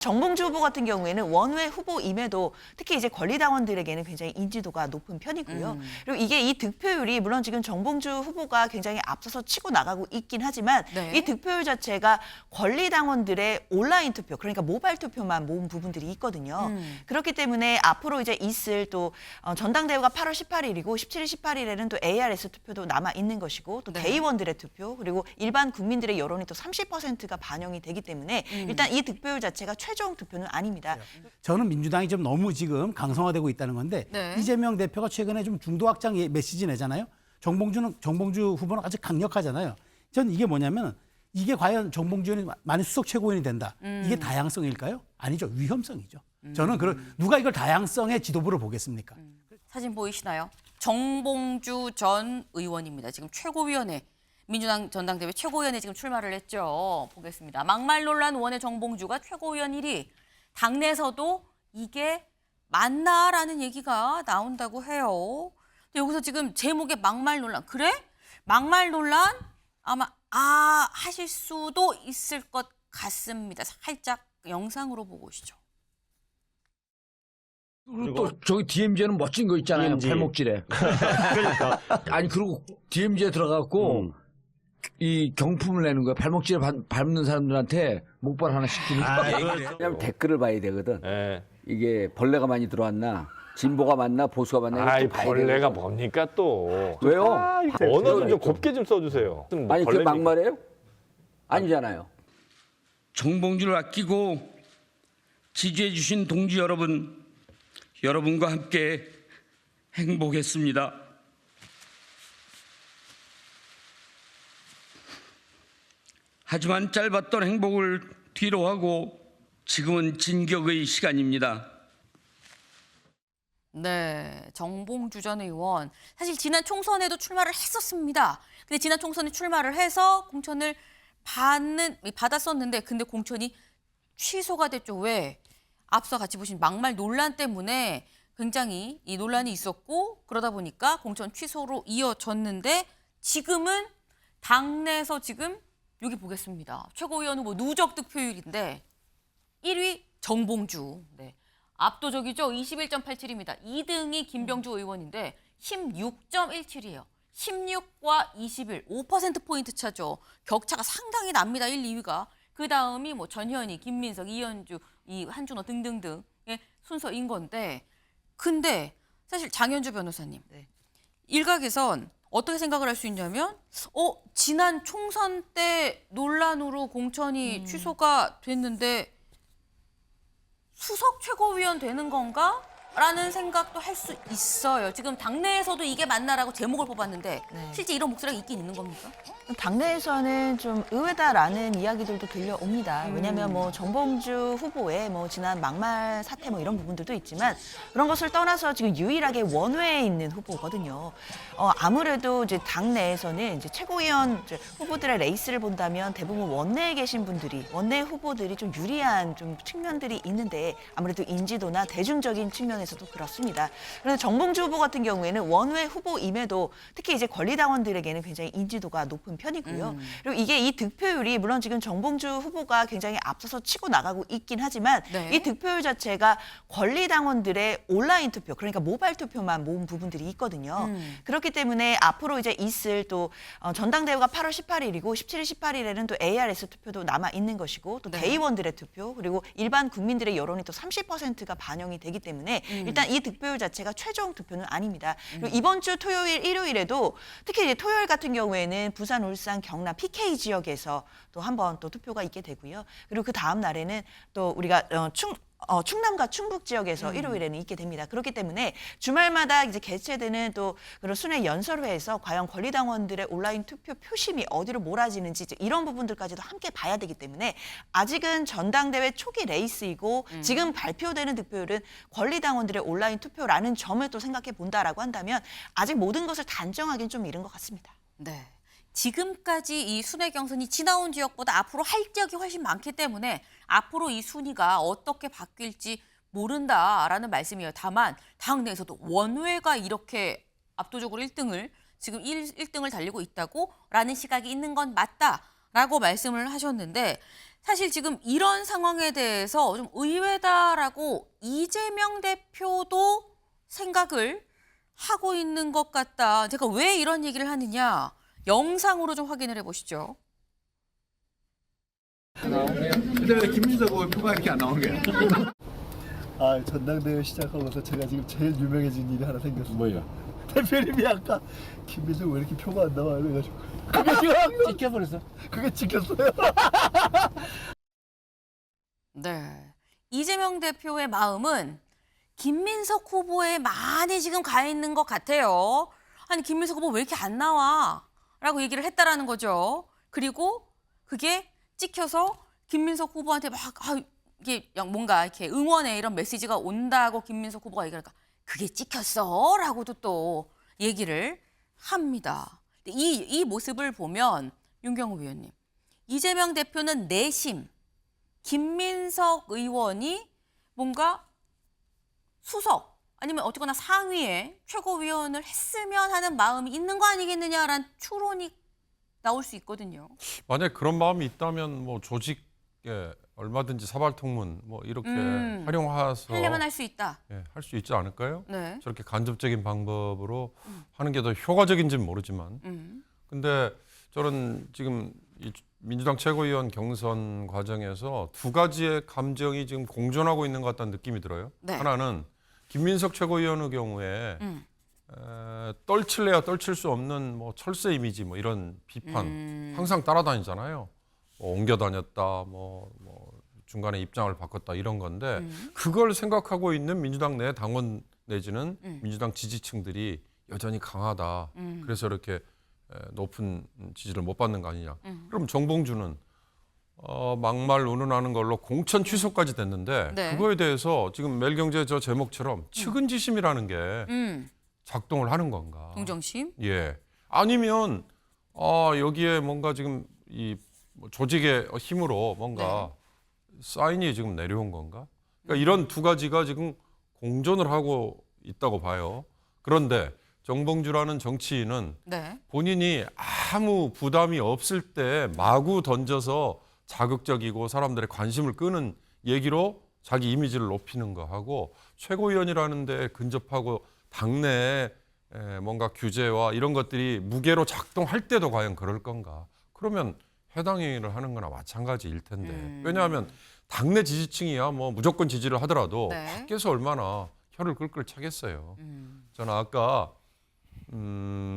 정봉주 후보 같은 경우에는 원외 후보임에도 특히 이제 권리당원들에게는 굉장히 인지도가 높은 편이고요. 그리고 이게 이 득표율이 물론 지금 정봉주 후보가 굉장히 앞서서 치고 나가고 있긴 하지만 네. 이 득표율 자체가 권리당원들의 온라인 투표, 그러니까 모바일 투표만 모은 부분들이 있거든요. 그렇기 때문에 앞으로 이제 있을 또 전당대회가 8월 18일이고 17일, 18일에는 또 ARS 투표도 남아 있는 것이고 또 네. 대의원들의 투표 그리고 일반 국민들의 여론이 또 30%가 반영이 되기 때문에 일단 이 득표율 자체가 최종 투표는 아닙니다. 저는 민주당이 좀 너무 지금 강성화되고 있다는 건데 네. 이재명 대표가 최근에 좀 중도 확장 메시지 내잖아요. 정봉주 후보는 아주 강력하잖아요. 전 이게 뭐냐면 이게 과연 정봉주 의원이 만약 수석 최고위원이 된다. 이게 다양성일까요? 아니죠. 위험성이죠. 저는 누가 이걸 다양성의 지도부로 보겠습니까? 사진 보이시나요? 정봉주 전 의원입니다. 지금 최고위원회, 민주당 전당대회 최고위원회 지금 출마를 했죠. 보겠습니다. 막말 논란 원의 정봉주가 최고위원 1위. 당내에서도 이게 맞나라는 얘기가 나온다고 해요. 근데 여기서 지금 제목에 막말 논란. 그래? 막말 논란? 아마 하실 수도 있을 것 같습니다. 살짝 영상으로 보고 오시죠. 그리고 또 저기 DMZ는 멋진 거 있잖아요. DMZ. 발목질에. 그러니까. 아니 그리고 DMZ에 들어가고 이 경품을 내는 거야. 발목질에 밟는 사람들한테 목발 하나씩 주는 거야. 왜냐면 댓글을 봐야 되거든. 예. 이게 벌레가 많이 들어왔나, 진보가 맞나, 보수가 맞나 이걸 아이, 좀 봐야 벌레가 되거든. 뭡니까 또. 왜요? 언어는 좀 곱게 좀 써주세요. 아니 그게 막말이에요? 아니잖아요. 정봉주를 아끼고 지지해 주신 동지 여러분, 여러분과 함께 행복했습니다. 하지만 짧았던 행복을 뒤로하고 지금은 진격의 시간입니다. 네, 정봉주 전 의원. 사실 지난 총선에도 출마를 했었습니다. 근데 지난 총선에 출마를 해서 공천을 받았었는데 근데 공천이 취소가 됐죠. 왜? 앞서 같이 보신 막말 논란 때문에 굉장히 이 논란이 있었고 그러다 보니까 공천 취소로 이어졌는데 지금은 당내에서 지금 여기 보겠습니다. 최고위원 후보 누적 득표율인데 1위 정봉주. 네. 압도적이죠. 21.87입니다. 2등이 김병주 의원인데 16.17이에요. 16과 21, 5%포인트 차죠. 격차가 상당히 납니다. 1, 2위가. 그 다음이 뭐 전현희, 김민석, 이현주, 한준호 등등등의 순서인 건데 근데 사실 장현주 변호사님 네. 일각에선 어떻게 생각을 할 수 있냐면 지난 총선 때 논란으로 공천이 취소가 됐는데 수석 최고위원 되는 건가? 라는 생각도 할 수 있어요. 지금 당내에서도 이게 맞나라고 제목을 뽑았는데 네. 실제 이런 목소리가 있긴 있는 겁니까? 당내에서는 좀 의외다라는 이야기들도 들려옵니다. 왜냐하면 뭐 정봉주 후보의 뭐 지난 막말 사태 뭐 이런 부분들도 있지만 그런 것을 떠나서 지금 유일하게 원외에 있는 후보거든요. 아무래도 이제 당내에서는 이제 최고위원 후보들의 레이스를 본다면 대부분 원내에 계신 분들이 원내 후보들이 좀 유리한 좀 측면들이 있는데 아무래도 인지도나 대중적인 측면에서도 그렇습니다. 그런데 정봉주 후보 같은 경우에는 원외 후보임에도 특히 이제 권리당원들에게는 굉장히 인지도가 높은 편이고요. 그리고 이게 이 득표율이 물론 지금 정봉주 후보가 굉장히 앞서서 치고 나가고 있긴 하지만 네. 이 득표율 자체가 권리당원들의 온라인 투표, 그러니까 모바일 투표만 모은 부분들이 있거든요. 그렇기 때문에 앞으로 이제 있을 또 전당대회가 8월 18일이고 17일, 18일에는 또 ARS 투표도 남아 있는 것이고 또 네. 대의원들의 투표 그리고 일반 국민들의 여론이 또 30%가 반영이 되기 때문에 일단 이 득표율 자체가 최종 투표는 아닙니다. 그리고 이번 주 토요일, 일요일에도 특히 이제 토요일 같은 경우에는 부산, 울산, 경남, PK 지역에서 또 한 번 또 투표가 있게 되고요. 그리고 그 다음 날에는 또 우리가 충남과 충북 지역에서 일요일에는 있게 됩니다. 그렇기 때문에 주말마다 이제 개최되는 또 그런 순회 연설회에서 과연 권리당원들의 온라인 투표 표심이 어디로 몰아지는지 이제 이런 부분들까지도 함께 봐야 되기 때문에 아직은 전당대회 초기 레이스이고 지금 발표되는 득표율은 권리당원들의 온라인 투표라는 점을 또 생각해 본다라고 한다면 아직 모든 것을 단정하기는 좀 이른 것 같습니다. 네. 지금까지 이 순회 경선이 지나온 지역보다 앞으로 할 지역이 훨씬 많기 때문에 앞으로 이 순위가 어떻게 바뀔지 모른다라는 말씀이에요. 다만 당내에서도 원외가 이렇게 압도적으로 1등을 지금 1등을 달리고 있다고라는 시각이 있는 건 맞다라고 말씀을 하셨는데 사실 지금 이런 상황에 대해서 좀 의외다라고 이재명 대표도 생각을 하고 있는 것 같다. 제가 왜 이런 얘기를 하느냐. 영상으로 좀 확인을 해보시죠. 근데 왜 김민석 의표가 이렇게 안 나온 거야? 아, 전당대회 시작하고서 제가 지금 제일 유명해진 일이 하나 생겼어요. 뭐예요? 대표님이 아까 김민석 왜 이렇게 표가 안 나와 이래가지고 찍혀버렸어. 그게 찍혔어요. 네. 이재명 대표의 마음은 김민석 후보에 많이 지금 가 있는 것 같아요. 아니, 김민석 후보 왜 이렇게 안 나와? 라고 얘기를 했다라는 거죠. 그리고 그게 찍혀서 김민석 후보한테 막, 이게 뭔가 이렇게 응원의 이런 메시지가 온다고 김민석 후보가 얘기하니까 그게 찍혔어? 라고도 또 얘기를 합니다. 이 모습을 보면 윤경호 위원님, 이재명 대표는 내심 김민석 의원이 뭔가 수석 아니면 어쨌거나 상위에 최고위원을 했으면 하는 마음이 있는 거 아니겠느냐라는 추론이 나올 수 있거든요. 만약 그런 마음이 있다면 뭐 조직에 얼마든지 사발통문 뭐 이렇게 활용해서 하려면 할 수 있다. 할 수 있지 않을까요? 네. 저렇게 간접적인 방법으로 하는 게 더 효과적인지는 모르지만 근데 저는 지금 이 민주당 최고위원 경선 과정에서 두 가지의 감정이 지금 공존하고 있는 것 같다는 느낌이 들어요. 네. 하나는 김민석 최고위원의 경우에 떨칠래야 떨칠 수 없는 뭐 철새 이미지 뭐 이런 비판 항상 따라다니잖아요. 뭐 옮겨 다녔다, 뭐 중간에 입장을 바꿨다 이런 건데 그걸 생각하고 있는 민주당 내 당원 내지는 민주당 지지층들이 여전히 강하다. 그래서 이렇게 높은 지지를 못 받는 거 아니냐. 그럼 정봉주는 막말 운운하는 걸로 공천 취소까지 됐는데 네. 그거에 대해서 지금 매일경제 저 제목처럼 측은지심이라는 게 작동을 하는 건가? 동정심? 예. 아니면 여기에 뭔가 지금 이 조직의 힘으로 뭔가 사인이 지금 내려온 건가? 그러니까 이런 두 가지가 지금 공존을 하고 있다고 봐요. 그런데 정봉주라는 정치인은 네. 본인이 아무 부담이 없을 때 마구 던져서 자극적이고 사람들의 관심을 끄는 얘기로 자기 이미지를 높이는 거 하고 최고위원이라는 데 근접하고 당내에 뭔가 규제와 이런 것들이 무게로 작동할 때도 과연 그럴 건가? 그러면 해당 행위를 하는 거나 마찬가지일 텐데. 왜냐하면 당내 지지층이야 뭐 무조건 지지를 하더라도 네. 밖에서 얼마나 혀를 끌끌 차겠어요. 저는 아까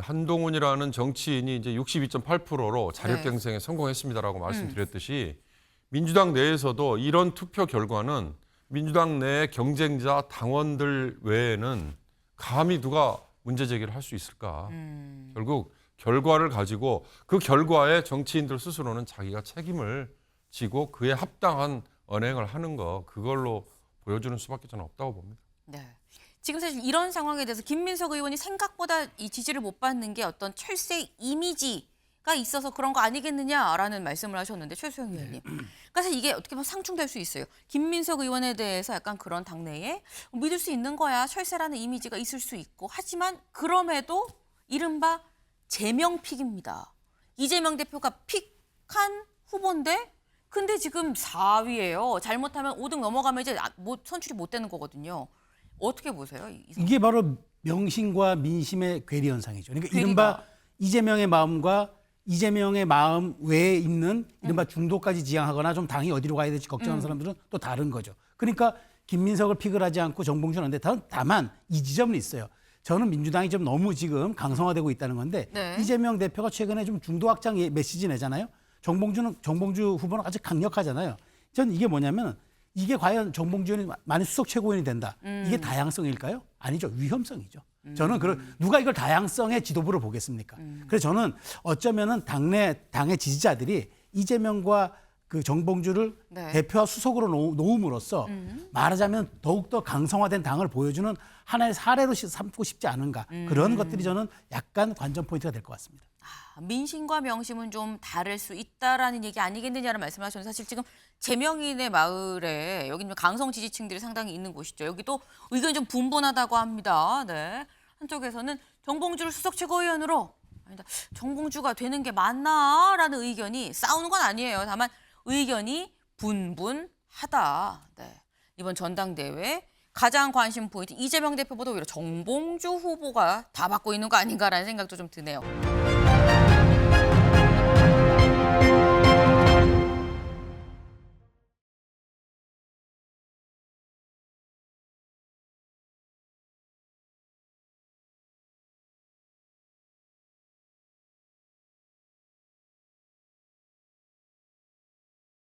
한동훈이라는 정치인이 이제 62.8%로 자력갱생에 성공했습니다라고 말씀드렸듯이 민주당 내에서도 이런 투표 결과는 민주당 내 경쟁자 당원들 외에는 감히 누가 문제 제기를 할 수 있을까? 결국 결과를 가지고 그 결과에 정치인들 스스로는 자기가 책임을 지고 그에 합당한 언행을 하는 거 그걸로 보여주는 수밖에 저는 없다고 봅니다. 네. 지금 사실 이런 상황에 대해서 김민석 의원이 생각보다 이 지지를 못 받는 게 어떤 철새 이미지가 있어서 그런 거 아니겠느냐라는 말씀을 하셨는데 최수영 의원님. 그러니까 사실 이게 어떻게 보면 상충될 수 있어요. 김민석 의원에 대해서 약간 그런 당내에 믿을 수 있는 거야. 철새라는 이미지가 있을 수 있고. 하지만 그럼에도 이른바 제명픽입니다. 이재명 대표가 픽한 후보인데 근데 지금 4위예요. 잘못하면 5등 넘어가면 이제 선출이 못 되는 거거든요. 어떻게 보세요? 이게 바로 명심과 민심의 괴리 현상이죠. 그러니까 괴리가. 이른바 이재명의 마음과 이재명의 마음 외에 있는 이른바 중도까지 지향하거나 좀 당이 어디로 가야 될지 걱정하는 사람들은 또 다른 거죠. 그러니까 김민석을 픽을 하지 않고 정봉주는 하는데 다만 이 지점은 있어요. 저는 민주당이 좀 너무 지금 강성화되고 있다는 건데 네. 이재명 대표가 최근에 좀 중도 확장 메시지 내잖아요. 정봉주 후보는 아주 강력하잖아요. 전 이게 뭐냐면 이게 과연 정봉주 의원이 만약 수석 최고위원이 된다. 이게 다양성일까요? 아니죠. 위험성이죠. 저는 누가 이걸 다양성의 지도부로 보겠습니까? 그래서 저는 어쩌면은 당의 지지자들이 이재명과 그 정봉주를 네. 대표와 수석으로 놓음으로써 말하자면 더욱더 강성화된 당을 보여주는 하나의 사례로 삼고 싶지 않은가. 그런 것들이 저는 약간 관전 포인트가 될 것 같습니다. 민심과 명심은 좀 다를 수 있다라는 얘기 아니겠느냐는 말씀을 하셨는데 사실 지금 제명인의 마을에 여기는 강성 지지층들이 상당히 있는 곳이죠. 여기도 의견이 좀 분분하다고 합니다. 네. 한쪽에서는 정봉주를 수석 최고위원으로 아니다. 정봉주가 되는 게 맞나라는 의견이 싸우는 건 아니에요. 다만 의견이 분분하다. 네. 이번 전당대회 가장 관심 포인트 이재명 대표보다 오히려 정봉주 후보가 다 받고 있는 거 아닌가라는 생각도 좀 드네요.